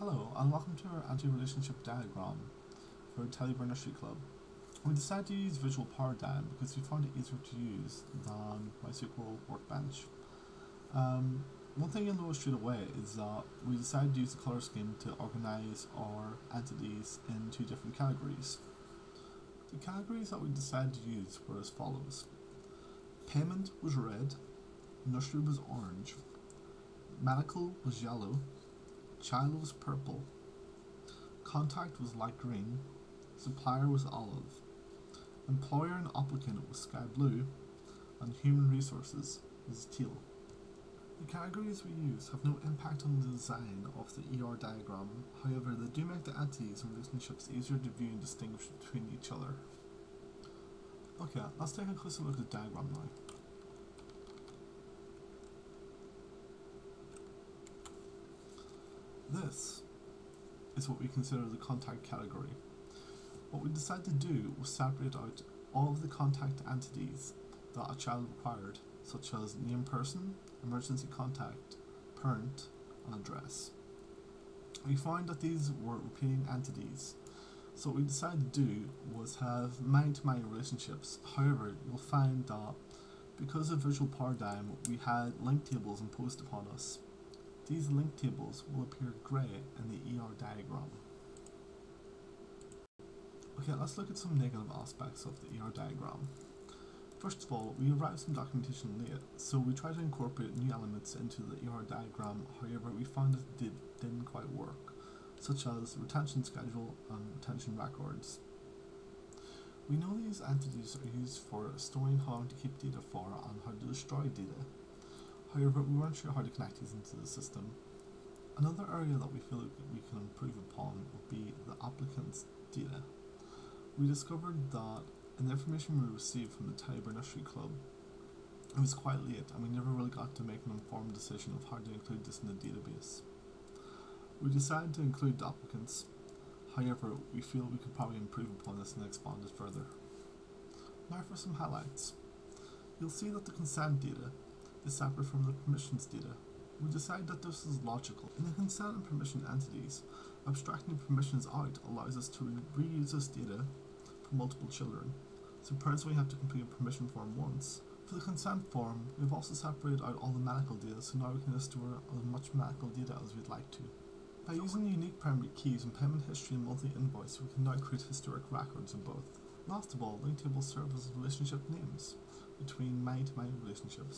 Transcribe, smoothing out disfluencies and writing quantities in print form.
Hello, and welcome to our anti-relationship diagram for Nursery Club. We decided to use visual paradigm because we found it easier to use than MySQL Workbench. One thing you'll notice straight away is that we decided to use the color scheme to organize our entities in two different categories. The categories that we decided to use were as follows. Payment was red, nursery was orange, medical was yellow, child was purple, contact was light green, supplier was olive, employer and applicant was sky blue, and human resources is teal. The categories we use have no impact on the design of the ER diagram, however they do make the entities and relationships easier to view and distinguish between each other. Okay, let's take a closer look at the diagram now. This is what we consider the contact category. What we decided to do was separate out all of the contact entities that a child required, such as name person, emergency contact, parent, and address. We found that these were repeating entities, so what we decided to do was have many relationships. However, you'll find that because of visual paradigm, we had link tables imposed upon us. These link tables will appear grey in the ER diagram. Okay, let's look at some negative aspects of the ER diagram. First of all, we arrived some documentation late, so we tried to incorporate new elements into the ER diagram, however we found that it didn't quite work, such as retention schedule and retention records. We know these entities are used for storing how to keep data for and how to destroy data. However, we weren't sure how to connect these into the system. Another area that we feel we can improve upon would be the applicant's data. We discovered that in the information we received from the Nursery Club, it was quite late and we never really got to make an informed decision of how to include this in the database. We decided to include the applicants, however we feel we could probably improve upon this and expand it further. Now for some highlights. You'll see that the consent data is separate from the permissions data. We decided that this is logical. In the consent and permission entities, abstracting permissions out allows us to reuse this data for multiple children. So parents only have to complete a permission form once. For the consent form, we've also separated out all the medical data, so now we can store as much medical data as we'd like to. By using unique primary keys and payment history and monthly invoice, we can now create historic records of both. Last of all, link tables serve as relationship names between many-to-many relationships.